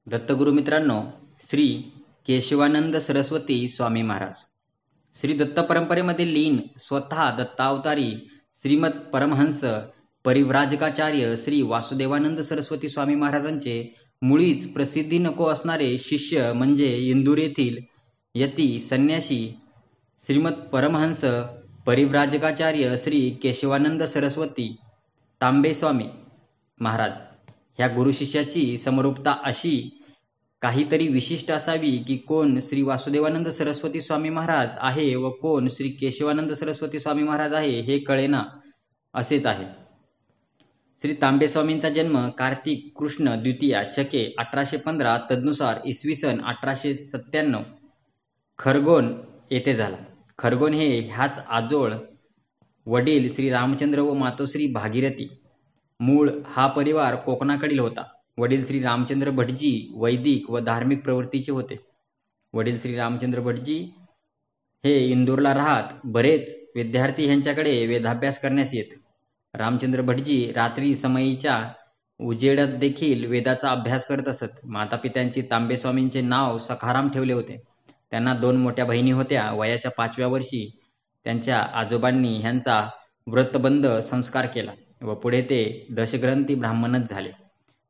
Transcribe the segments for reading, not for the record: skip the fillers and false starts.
दत्तगुरु मित्रांनो, श्री केशवानंद सरस्वती स्वामी महाराज श्री दत्त परंपरेमध्ये लीन स्वतः दत्तावतारी श्रीमद परमहंस परिव्राजकाचार्य श्री वासुदेवानंद सरस्वती स्वामी महाराजांचे मुळीच प्रसिद्धी नको असणारे शिष्य म्हणजे इंदूर येथील यती संन्यासी श्रीमद परमहंस परिव्राजकाचार्य श्री केशवानंद सरस्वती तांबे स्वामी महाराज ह्या गुरुशिष्याची समरूपता अशी काहीतरी विशिष्ट असावी की कोण श्री वासुदेवानंद सरस्वती स्वामी महाराज आहे व कोण श्री केशवानंद सरस्वती स्वामी महाराज आहे हे कळेना असेच आहे. श्री तांबे स्वामींचा जन्म कार्तिक कृष्ण द्वितीया शके 1815 तदनुसार इसवी सन 1897 खरगोन येथे झाला. खरगोन हे ह्याच आजोळ वडील श्री रामचंद्र व मातोश्री भागीरथी. मूळ हा परिवार कोकणाकडील होता. वडील श्री रामचंद्र भटजी वैदिक व धार्मिक प्रवृत्तीचे होते. वडील श्री रामचंद्र भटजी हे इंदूरला राहत बरेच विद्यार्थी ह्यांच्याकडे वेदाभ्यास करण्यास येत. रामचंद्र भटजी रात्री समयीच्या उजेडात देखील वेदाचा अभ्यास करत असत. मातापित्यांची तांबे स्वामींचे नाव सखाराम ठेवले होते. त्यांना 2 मोठ्या बहिणी होत्या. वयाच्या 5व्या वर्षी त्यांच्या आजोबांनी ह्यांचा व्रतबंध संस्कार केला व पुढे ते दशग्रंथी ब्राह्मणच झाले.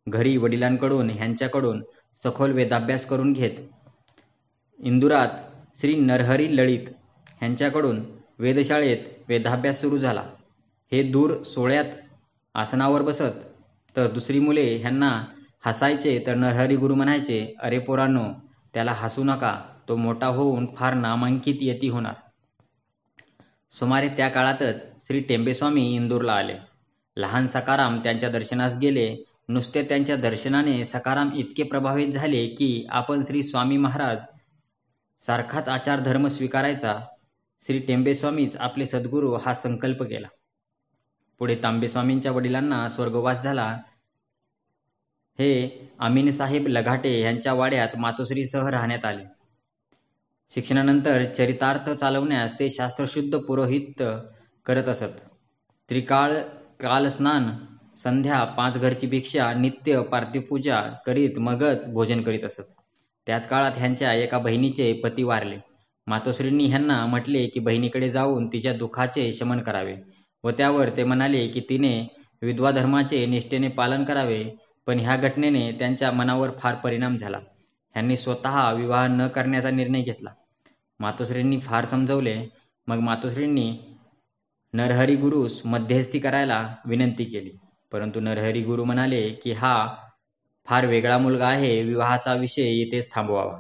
घरी वडिलांकडून ह्यांच्याकडून सखोल वेदाभ्यास करून घेत. इंदुरात श्री नरहरी लळित ह्यांच्याकडून वेधशाळेत वेदाभ्यास सुरू झाला. हे दूर सोळ्यात आसनावर बसत तर दुसरी मुले ह्यांना हसायचे तर नरहरी गुरु म्हणायचे, अरे पोरांनो, त्याला हसू नका, तो मोठा होऊन फार नामांकित यती होणार. सुमारे त्या काळातच श्री टेंबेस्वामी इंदूरला आले. लहान सखाराम त्यांच्या दर्शनास गेले. नुसते त्यांच्या दर्शनाने सखाराम इतके प्रभावित झाले की आपण श्री स्वामी महाराज सारखाच आचार धर्म स्वीकारायचा श्री टेंबेस्वामीच आपले सद्गुरू हा संकल्प केला. पुढे तांबेस्वामींच्या वडिलांना स्वर्गवास झाला. हे अमीनसाहेब लगाटे यांच्या वाड्यात मातोश्रीसह राहण्यात आले. शिक्षणानंतर चरितार्थ चालवण्यास ते शास्त्रशुद्ध पुरोहित करत असत. कालस्नान, संध्या, 5 घरची भिक्षा, नित्य पार्थिव पूजा करीत मगच भोजन करीत असत. त्याच काळात ह्यांच्या एका बहिणीचे पती वारले. मातोश्रींनी ह्यांना म्हटले की बहिणीकडे जाऊन तिच्या दुःखाचे शमन करावे व त्यावर ते म्हणाले की तिने विधवा धर्माचे निष्ठेने पालन करावे. पण ह्या घटनेने त्यांच्या मनावर फार परिणाम झाला. ह्यांनी स्वतः विवाह न करण्याचा निर्णय घेतला. मातोश्रींनी फार समजवले. मग मातोश्रींनी नरहरी गुरुस मध्यस्थी करायला विनंती केली. परंतु नरहरी गुरु म्हणाले की हा फार वेगळा मुलगा आहे, विवाहाचा विषय येथेच थांबवावा.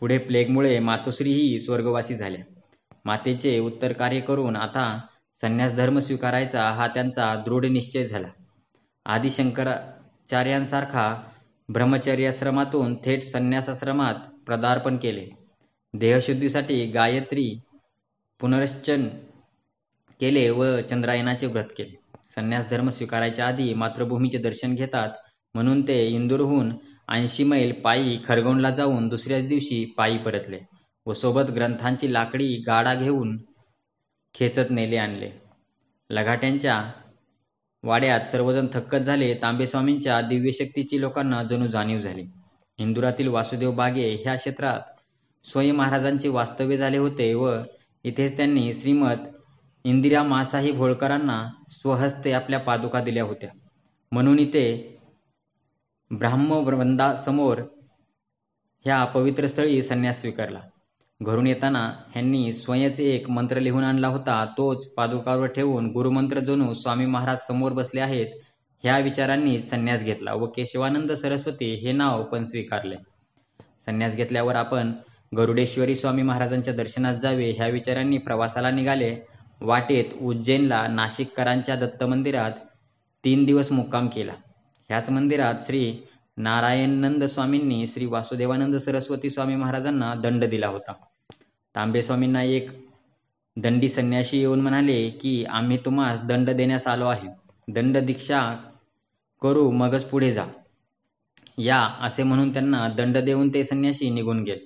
पुढे प्लेगमुळे मातोश्रीही स्वर्गवासी झाल्या. मातेचे उत्तर कार्य करून आता संन्यास धर्म स्वीकारायचा हा त्यांचा दृढ निश्चय झाला. आदि शंकराचार्यांसारखा ब्रह्मचर्याश्रमातून थेट संन्यासाश्रमात पदार्पण केले. देहशुद्धीसाठी गायत्री पुनश्चन केले व चंद्रायनाचे व्रत केले. संन्यास धर्म स्वीकारायच्या आधी मातृभूमीचे दर्शन घेतात म्हणून ते इंदूरहून 80 मैल पायी खरगोणला जाऊन दुसऱ्याच दिवशी पायी परतले व सोबत ग्रंथांची लाकडी गाडा घेऊन खेचत नेले आणले. लगाट्यांच्या वाड्यात सर्वजण थक्कच झाले. तांबेस्वामींच्या दिव्यशक्तीची लोकांना जणू जाणीव झाली. इंदुरातील वासुदेव बागे ह्या क्षेत्रात स्वयं महाराजांचे वास्तव्य झाले होते व इथेच त्यांनी श्रीमद इंदिरा मासाहेब होळकरांना स्वहस्ते आपल्या पादुका दिल्या होत्या. म्हणून इथे ब्राह्मवृंदासमोर ह्या पवित्र स्थळी संन्यास स्वीकारला. घरून येताना ह्यांनी स्वयंच एक मंत्र लिहून आणला होता. तोच पादुकावर ठेवून गुरुमंत्र जणू स्वामी महाराज समोर बसले आहेत ह्या विचारांनी संन्यास घेतला व केशवानंद सरस्वती हे नाव पण स्वीकारले. संन्यास घेतल्यावर आपण गरुडेश्वरी स्वामी महाराजांच्या दर्शनास जावे ह्या विचारांनी प्रवासाला निघाले. वाटेत उज्जैनला नाशिककरांच्या दत्त मंदिरात 3 दिवस मुक्काम केला. ह्याच मंदिरात श्री नारायणानंद स्वामींनी श्री वासुदेवानंद सरस्वती स्वामी महाराजांना दंड दिला होता. तांबेस्वामींना एक दंडी संन्यासी येऊन म्हणाले की आम्ही तुम्हास दंड देण्यास आलो आहे. दंड दीक्षा करू मगच पुढे जा या असे म्हणून त्यांना दंड देऊन ते संन्यासी निघून गेले.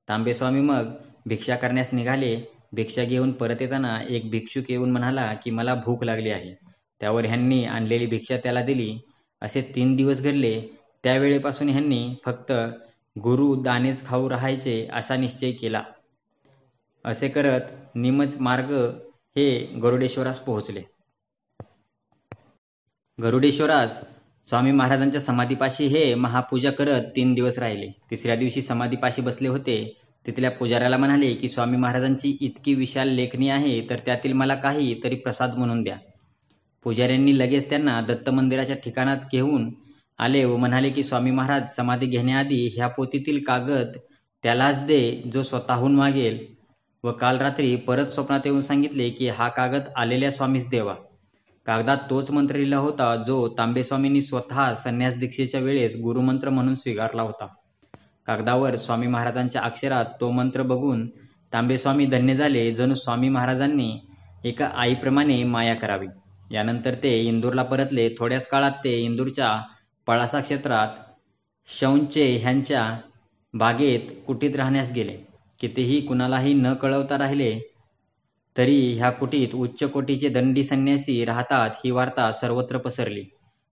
तांबेस्वामी मग भिक्षा करण्यास निघाले. भिक्षा घेऊन परत येताना एक भिक्षुक येऊन म्हणाला की मला भूक लागली आहे. त्यावर ह्यांनी आणलेली भिक्षा त्याला दिली. असे 3 दिवस घडले. त्यावेळेपासून ह्यांनी फक्त गुरु दाणेच खाऊ राहायचे असा निश्चय केला. असे करत निमच मार्ग हे गरुडेश्वरास पोहोचले. गरुडेश्वरास स्वामी महाराजांच्या समाधीपाशी हे महापूजा करत 3 दिवस राहिले. तिसऱ्या दिवशी समाधीपाशी बसले होते. तिथल्या पुजाऱ्याला म्हणाले की स्वामी महाराजांची इतकी विशाल लेखणी आहे तर त्यातील मला काही तरी प्रसाद म्हणून द्या. पुजाऱ्यांनी लगेच त्यांना दत्त मंदिराच्या ठिकाणात घेऊन आले व म्हणाले की स्वामी महाराज समाधी घेण्याआधी ह्या पोथीतील कागद त्यालाच दे जो स्वतःहून मागेल, व काल रात्री परत स्वप्नात येऊन सांगितले की हा कागद आलेल्या स्वामीस देवा. कागदात तोच मंत्र लिहिला होता जो तांबेस्वामींनी स्वतः संन्यास दीक्षेच्या वेळेस गुरुमंत्र म्हणून स्वीकारला होता. कागदावर स्वामी महाराजांच्या अक्षरात तो मंत्र बघून तांबेस्वामी धन्य झाले, जणू स्वामी महाराजांनी एका आईप्रमाणे माया करावी. यानंतर ते इंदूरला परतले. थोड्याच काळात ते इंदूरच्या पळासा क्षेत्रात शौंचे ह्यांच्या बागेत कुटीत राहण्यास गेले. कितीही कुणालाही न कळवता राहिले तरी ह्या कुटीत उच्च कोटीचे दंडी संन्यासी राहतात ही वार्ता सर्वत्र पसरली.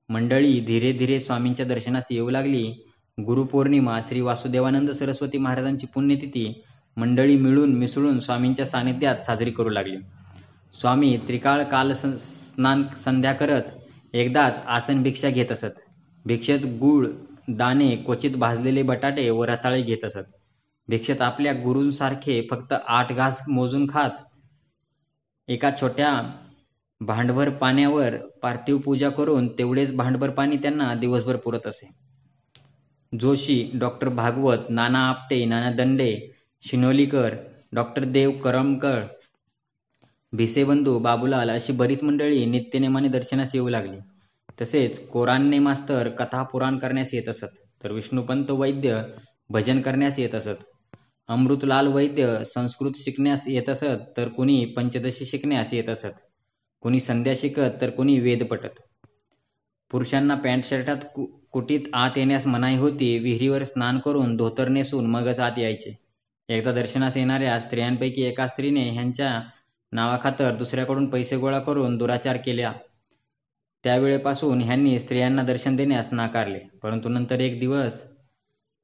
मंडळी धीरे धीरे स्वामींच्या दर्शनास येऊ लागली. गुरुपौर्णिमा, श्री वासुदेवानंद सरस्वती महाराजांची पुण्यतिथी मंडळी मिळून मिसळून स्वामींच्या सानिध्यात साजरी करू लागली. स्वामी त्रिकाळ काल स्नान संध्या करत एकदाच आसन भिक्षा घेत असत. भिक्षेत गूळ, दाणे, क्वचित भाजलेले बटाटे व रताळे घेत असत. भिक्षेत आपल्या गुरूंसारखे फक्त 8 घास मोजून खात. एका छोट्या भांडभर पाण्यावर पार्थिव पूजा करून तेवढेच भांडभर पाणी त्यांना दिवसभर पुरत असे. जोशी, डॉक्टर भागवत, नाना आपटे, नाना दंडे, शिनोलीकर, डॉक्टर देव करमकर, भिसेबंधू, बाबूलाल अशी बरीच मंडळी नित्यनेमाने दर्शनास येऊ लागली. तसेच कोरान्ने मास्तर कथा पुराण करण्यास येत असत, तर विष्णुपंत वैद्य भजन करण्यास येत असत. अमृतलाल वैद्य संस्कृत शिकण्यास येत असत, तर कुणी पंचदशी शिकण्यास येत असत. कुणी संध्या शिकत तर कुणी वेद पटत. पुरुषांना पॅन्ट शर्टात कुटीत आत येण्यास मनाई होती. विहिरीवर स्नान करून धोतर नेसून मगच आत यायचे. एकदा दर्शनास येणाऱ्या स्त्रियांपैकी एका स्त्रीने ह्यांच्या नावाखातर दुसऱ्याकडून पैसे गोळा करून दुराचार केला. त्यावेळेपासून ह्यांनी स्त्रियांना दर्शन देण्यास नाकारले. परंतु नंतर एक दिवस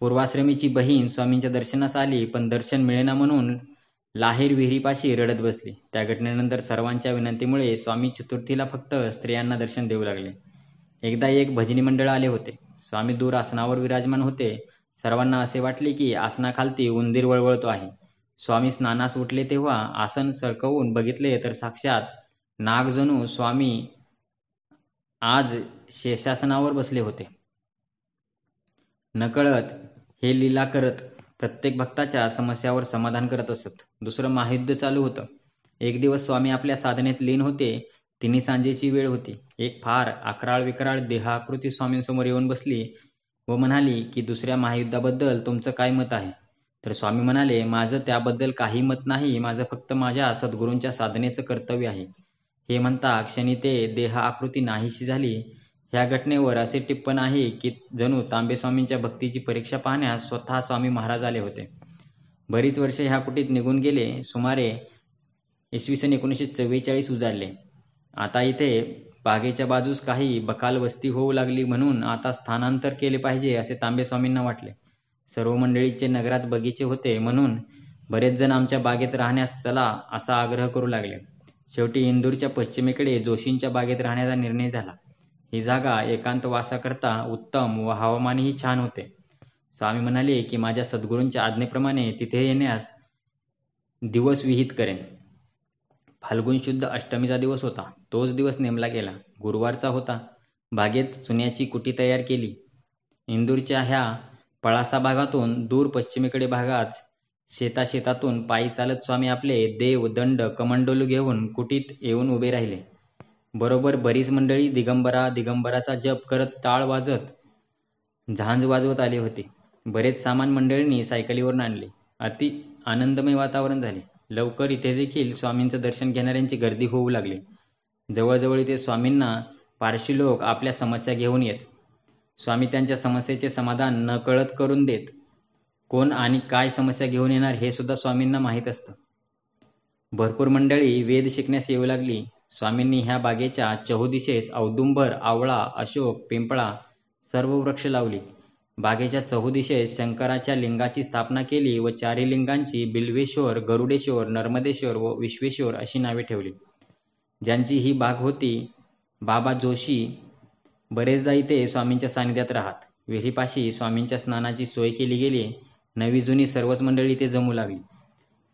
पूर्वाश्रमीची बहीण स्वामींच्या दर्शनास आली, पण दर्शन मिळेना म्हणून लाहीर विहिरीपाशी रडत बसली. त्या घटनेनंतर सर्वांच्या विनंतीमुळे स्वामी चतुर्थीला फक्त स्त्रियांना दर्शन देऊ लागले. एकदा एक भजनी मंडळ आले होते. स्वामी दूर आसनावर विराजमान होते. सर्वांना असे वाटले की आसनाखालती उंदीर वळवळतो आहे. स्वामी स्नानास उठले तेव्हा आसन सरकवून बघितले तर साक्षात नाग जणू स्वामी आज शेषासनावर बसले होते. नकळत हे लीला करत प्रत्येक भक्ताच्या समस्यावर समाधान करत असत. दुसरं महायुद्ध चालू होतं. एक दिवस स्वामी आपल्या साधनेत लीन होते. तिन्ही सांजेची वेळ होती. एक फार अकराळ विकराळ देहाकृती स्वामींसमोर येऊन बसली व म्हणाली की दुसऱ्या महायुद्धाबद्दल तुमचं काय मत आहे? तर स्वामी म्हणाले, माझं त्याबद्दल काही मत नाही. माझं फक्त माझ्या सद्गुरूंच्या साधनेचं कर्तव्य आहे. हे म्हणता क्षणी ते देह आकृती नाहीशी झाली. ह्या घटनेवर असे टिप्पण आहे की जणू तांबेस्वामींच्या भक्तीची परीक्षा पाहण्यास स्वतः स्वामी महाराज आले होते. बरीच वर्षे ह्या कुटीत निघून गेले. सुमारे इसवी सन 1944 उजाडले. आता इथे बागेच्या बाजूस काही बकाल वस्ती होऊ लागली म्हणून आता स्थानांतर केले पाहिजे असे तांबेस्वामींना वाटले. सर्व मंडळीचे नगरात बगीचे होते म्हणून बरेच जण आमच्या बागेत राहण्यास चला असा आग्रह करू लागले. शेवटी इंदूरच्या पश्चिमेकडे जोशींच्या बागेत राहण्याचा निर्णय झाला. ही जागा एकांतवासाकरता उत्तम व हवामानही छान होते. स्वामी म्हणाले की माझ्या सद्गुरूंच्या आज्ञेप्रमाणे तिथे येण्यास दिवस विहित करेन. फाल्गुन शुद्ध अष्टमीचा दिवस होता. तोच दिवस नेमला गेला. गुरुवारचा होता. बागेत चुन्याची कुटी तयार केली. इंदूरच्या ह्या पळासा भागातून दूर पश्चिमेकडे भागात शेतातून पायी चालत स्वामी आपले देव, दंड, कमंडलू घेऊन कुटीत येऊन उभे राहिले. बरोबर बरीच मंडळी दिगंबरा दिगंबराचा जप करत टाळ वाजत झांज वाजवत आली होती. बरेच सामान मंडळींनी सायकलीवरून आणले. अति आनंदमय वातावरण झाले. लवकर इथे देखील स्वामींचं दर्शन घेणाऱ्यांची गर्दी होऊ लागली. जवळजवळ इथे स्वामींना पारशी लोक आपल्या समस्या घेऊन येत. स्वामी त्यांच्या समस्येचे समाधान नकळत करून देत. कोण आणि काय समस्या घेऊन येणार हे सुद्धा स्वामींना माहीत असतं. भरपूर मंडळी वेद शिकण्यास येऊ लागली. स्वामींनी ह्या बागेच्या चहुदिशेस औदुंबर, आवळा, अशोक, पिंपळा सर्व वृक्ष लावली. बागेच्या चहुदिशेस शंकराच्या लिंगाची स्थापना केली व चारी लिंगांची बिल्वेश्वर, गरुडेश्वर, नर्मदेश्वर व विश्वेश्वर अशी नावे ठेवली. ज्यांची ही बाग होती, बाबा जोशी बरेचदा इथे स्वामींच्या सानिध्यात राहत. विहिरीपाशी स्वामींच्या स्नानाची सोय केली गेली. नवी जुनी सर्वच मंडळी इथे जमू लागली.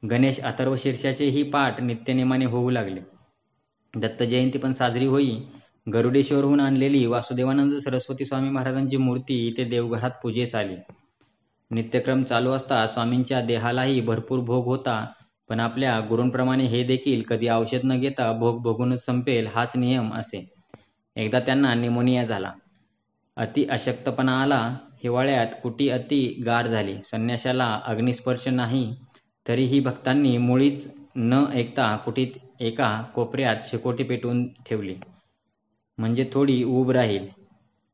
गणेश अथर्व शीर्षाचेही पाठ नित्यनेमाने होऊ लागले. दत्त जयंती पण साजरी होई. गरुडेश्वरहून आणलेली वासुदेवानंद सरस्वती स्वामी महाराजांची मूर्ती इथे देवघरात पूजेस आली. नित्यक्रम चालू असता स्वामींच्या देहालाही भरपूर भोग होता, पण आपल्या गुरूंप्रमाणे हे देखील कधी औषध न घेता भोग भोगूनच संपेल हाच नियम असे. एकदा त्यांना निमोनिया झाला. अति अशक्तपणा आला. हिवाळ्यात कुटी अति गार झाली. संन्याशाला अग्निस्पर्श नाही, तरीही भक्तांनी मुळीच न ऐकता कुटीत एका कोपऱ्यात शेकोटी पेटवून ठेवली, म्हणजे थोडी ऊब राहील.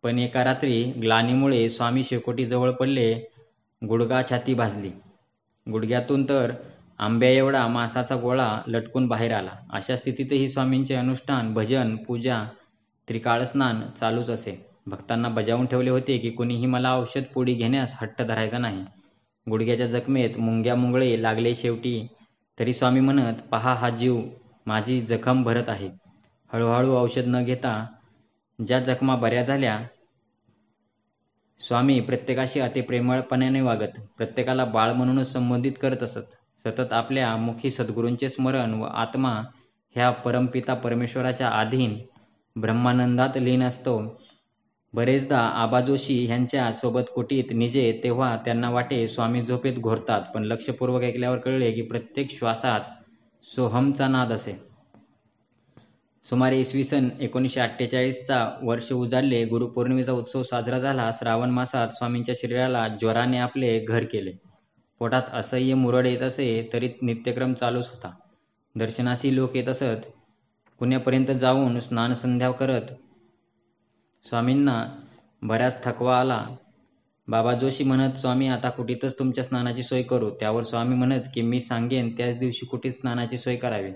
पण एका रात्री ग्लानीमुळे स्वामी शेकोटी जवळ पडले. गुडघा छाती भाजली. गुडघ्यातून तर आंब्या एवढा मांसाचा गोळा लटकून बाहेर आला. अशा स्थितीतही स्वामींचे अनुष्ठान, भजन, पूजा, त्रिकाळस्नान चालूच असे. भक्तांना बजावून ठेवले होते की कुणीही मला औषध पोळी घेण्यास हट्ट धरायचा नाही. गुडघ्याच्या जखमेत मुंग्या मुंगळे लागले शेवटी, तरी स्वामी म्हणत, पहा हा जीव माझी जखम भरत आहे. हळूहळू औषध न घेता ज्या जखमा बऱ्या झाल्या. स्वामी प्रत्येकाशी अति प्रेमळपणाने वागत. प्रत्येकाला बाळ म्हणूनच संबोधित करत असत. सतत आपल्या मुखी सद्गुरूंचे स्मरण व आत्मा ह्या परमपिता परमेश्वराच्या अधीन ब्रह्मानंदात लीन असतो. बरेचदा आबा जोशी ह्यांच्या सोबत कुटीत निजे तेव्हा त्यांना वाटे स्वामी झोपेत घोरतात, पण लक्षपूर्वक ऐकल्यावर कळले की प्रत्येक श्वासात सोहमचा नाद असे. सुमारे इसवी सन 1948चा वर्ष उजाडले. गुरुपौर्णिमेचा उत्सव साजरा झाला. श्रावण मासात स्वामींच्या शरीराला ज्वराने आपले घर केले. पोटात असह्य मुरड येत असे, तरी नित्यक्रम चालूच होता. दर्शनासी लोक येत असत. पुण्यापर्यंत जाऊन स्नानसंध्या करत. स्वामींना बऱ्याच थकवा आला. बाबा जोशी म्हणत, स्वामी आता कुटीतच तुमच्या स्नानाची सोय करू. त्यावर स्वामी म्हणत की मी सांगेन त्याच दिवशी कुटीत स्नानाची सोय करावी.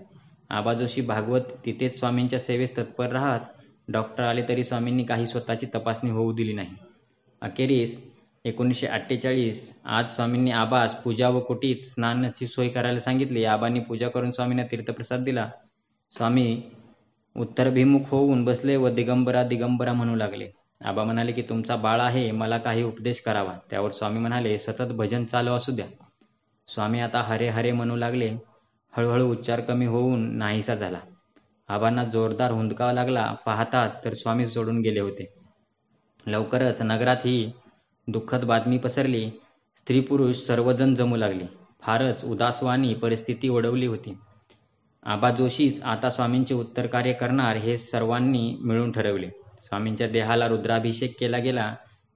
आबा जोशी भागवत तिथेच स्वामींच्या सेवेस तत्पर राहत. डॉक्टर आले तरी स्वामींनी काही स्वतःची तपासणी होऊ दिली नाही. अखेरीस 1948 आज स्वामींनी आबास पूजा व कुटीत स्नानाची सोय करायला सांगितली. आबांनी पूजा करून स्वामींना तीर्थप्रसाद दिला. स्वामी उत्तराभिमुख होऊन बसले व दिगंबरा दिगंबरा म्हणू लागले. आबा म्हणाले की तुमचा बाळ आहे, मला काही उपदेश करावा. त्यावर स्वामी म्हणाले, सतत भजन चालू असू द्या. स्वामी आता हरे हरे म्हणू लागले. हळूहळू उच्चार कमी होऊन नाहीसा झाला. आबांना जोरदार हुंदका लागला. पाहतात तर स्वामी सोडून गेले होते. लवकरच नगरात ही दुःखद बातमी पसरली. स्त्री पुरुष सर्वजण जमू लागले. फारच उदासवाणी परिस्थिती ओढवली होती. आबा जोशीच आता स्वामींचे उत्तर कार्य करणार हे सर्वांनी मिळून ठरवले. स्वामींच्या देहाला रुद्राभिषेक केला गेला.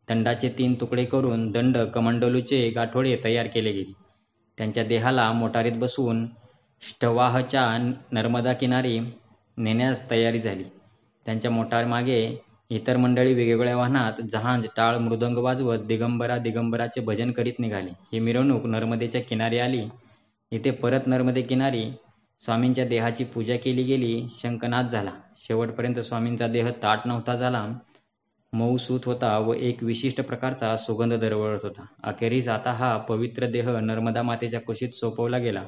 दंडाचे 3 तुकडे करून दंड कमंडलूचे गाठोडे तयार केले गेले. त्यांच्या देहाला मोटारीत बसवून ष्टवाहच्या नर्मदा किनारी नेण्यास तयारी झाली. त्यांच्या मोटारमागे इतर मंडळी वेगवेगळ्या वाहनात जहाज, टाळ, मृदंग वाजवत दिगंबरा दिगंबराचे भजन करीत निघाले. ही मिरवणूक नर्मदेच्या किनारी आली. इथे परत नर्मदे किनारी स्वामींच्या देहाची पूजा केली गेली. शंखनाद झाला. शेवटपर्यंत स्वामींचा देह ताठ नव्हता झाला. मऊ सूत होता व एक विशिष्ट प्रकारचा सुगंध दरवळत होता. अखेरीस आता हा पवित्र देह नर्मदा मातेच्या कुशीत सोपवला गेला.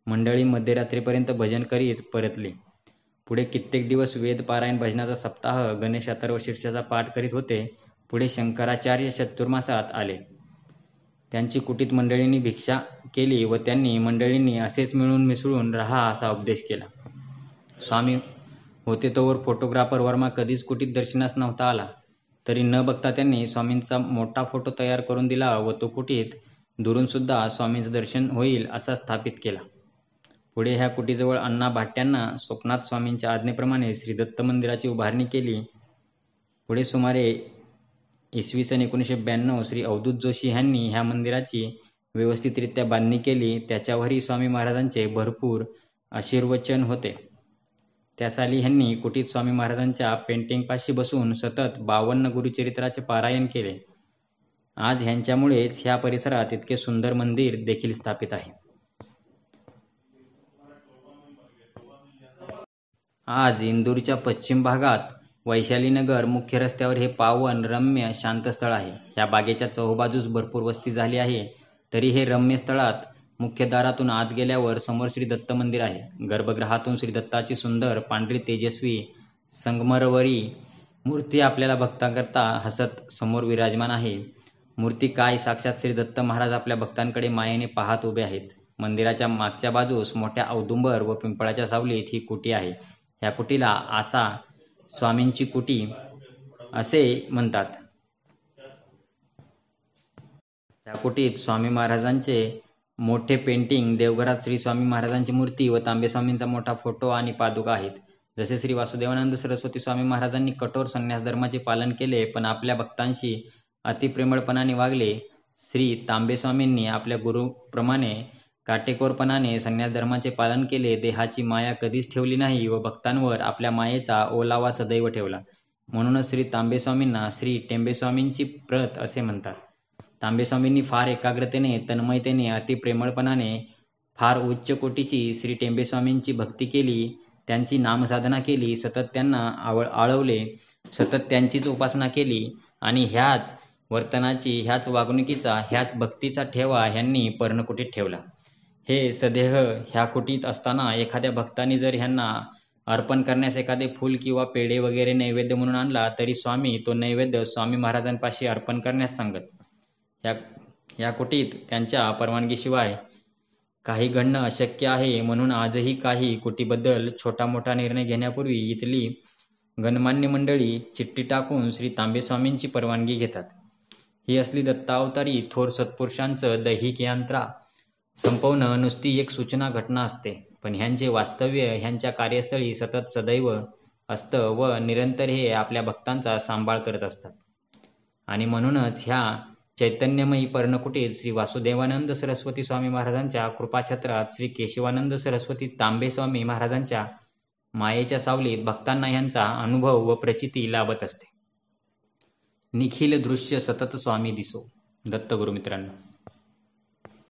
मंडळी मध्यरात्रीपर्यंत भजन करीत परतली. पुढे कित्येक दिवस वेद पारायण, भजनाचा सप्ताह, गणेश अथर्व शीर्षाचा पाठ करीत होते. पुढे शंकराचार्य चतुर्मासात आले. त्यांची कुटीत मंडळींनी भिक्षा केली व त्यांनी मंडळींनी असेच मिळून मिसळून राहा असा उपदेश केला. स्वामी होते तोवर फोटोग्राफर वर्मा कधीच कुटीत दर्शनास नव्हता आला. तरी न बघता त्यांनी स्वामींचा मोठा फोटो तयार करून दिला व तो कुटीत दुरून सुद्धा स्वामींचं दर्शन होईल असा स्थापित केला. पुढे ह्या कुटीजवळ अण्णा भाट्यांना स्वप्नात स्वामींच्या आज्ञेप्रमाणे श्री दत्त मंदिराची उभारणी केली. पुढे सुमारे इसवी सन 1992 श्री अवधूत जोशी ह्यांनी ह्या मंदिराची व्यवस्थितरित्या बांधणी केली. त्याच्यावरही स्वामी महाराजांचे भरपूर आशीर्वचन होते. त्या साली ह्यांनी कुटीत स्वामी महाराजांच्या पेंटिंगपाशी बसून सतत 52 गुरुचरित्राचे पारायण केले. आज ह्यांच्यामुळेच ह्या परिसरात इतके सुंदर मंदिर देखील स्थापित आहे. आज इंदूरच्या पश्चिम भागात वैशालीनगर मुख्य रस्त्यावर हे पावन रम्य शांत स्थळ आहे. ह्या बागेच्या चहूबाजूस भरपूर वस्ती झाली आहे, तरी हे रम्य स्थळात मुख्य दारातून आत गेल्यावर समोर श्री दत्त मंदिर आहे. गर्भगृहातून श्री दत्ताची सुंदर पांढरी तेजस्वी संगमरवरी मूर्ती आपल्याला भक्तांकरता हसत समोर विराजमान आहे. मूर्ती काय, साक्षात श्री दत्त महाराज आपल्या भक्तांकडे मायेने पाहत उभे आहेत. मंदिराच्या मागच्या बाजूस मोठ्या औदुंबर व पिंपळाच्या सावलीत ही कुटी आहे. ह्या कुटीला आसा स्वामींची कुटी असे म्हणतात. त्या कुटीत स्वामी महाराजांचे मोठे पेंटिंग, देवघरात श्री स्वामी महाराजांची मूर्ती व तांबे स्वामींचा मोठा फोटो आणि पादुका आहेत. जसे श्री वासुदेवानंद सरस्वती स्वामी महाराजांनी कठोर संन्यास धर्माचे पालन केले पण आपल्या भक्तांशी अतिप्रेमळपणाने वागले, श्री तांबे स्वामींनी आपल्या गुरुप्रमाणे काटेकोरपणाने संन्यास धर्माचे पालन केले. देहाची माया कधीच ठेवली नाही व भक्तांवर आपल्या मायेचा ओलावा सदैव ठेवला. म्हणूनच श्री तांबे स्वामींना श्री टेंबेस्वामींची प्रत असे म्हणतात. तांबेस्वामींनी फार एकाग्रतेने, तन्मयतेने, अतिप्रेमळपणाने फार उच्च कोटीची श्री टेंबेस्वामींची भक्ती केली, त्यांची नामसाधना केली, सतत त्यांना आळवले, सतत त्यांचीच उपासना केली आणि ह्याच वर्तनाची, ह्याच वागणुकीचा, ह्याच भक्तीचा ठेवा ह्यांनी पर्णकुटीत ठेवला. हे सदेह ह्या कुटीत असताना एखाद्या भक्ताने जर ह्यांना अर्पण करण्यास एखादे फूल किंवा पेढे वगैरे नैवेद्य म्हणून आणला तरी स्वामी तो नैवेद्य स्वामी महाराजांपाशी अर्पण करण्यास सांगत. या कुटीत त्यांच्या परवानगीशिवाय काही घडणं अशक्य आहे. म्हणून आजही काही कुटीबद्दल छोटा मोठा निर्णय घेण्यापूर्वी इथली गणमान्य मंडळी चिठ्ठी टाकून श्री तांबेस्वामींची परवानगी घेतात. ही असली दत्तावतारी थोर सत्पुरुषांचं दैहिक यांत्रा संपवणं नुसती एक सूचना घटना असते, पण ह्यांचे वास्तव्य ह्यांच्या कार्यस्थळी सतत सदैव असतं व निरंतर हे आपल्या भक्तांचा सांभाळ करत असतात. आणि म्हणूनच ह्या चैतन्यमयी पर्णकुटीत श्री वासुदेवानंद सरस्वती स्वामी महाराजांच्या कृपाछत्रात श्री केशवानंद सरस्वती तांबे स्वामी महाराजांच्या मायेच्या सावलीत भक्तांना ह्यांचा अनुभव व प्रचिती लाभत असते. निखिल दृश्य सतत स्वामी दिसो. दत्तगुरु मित्रांनो.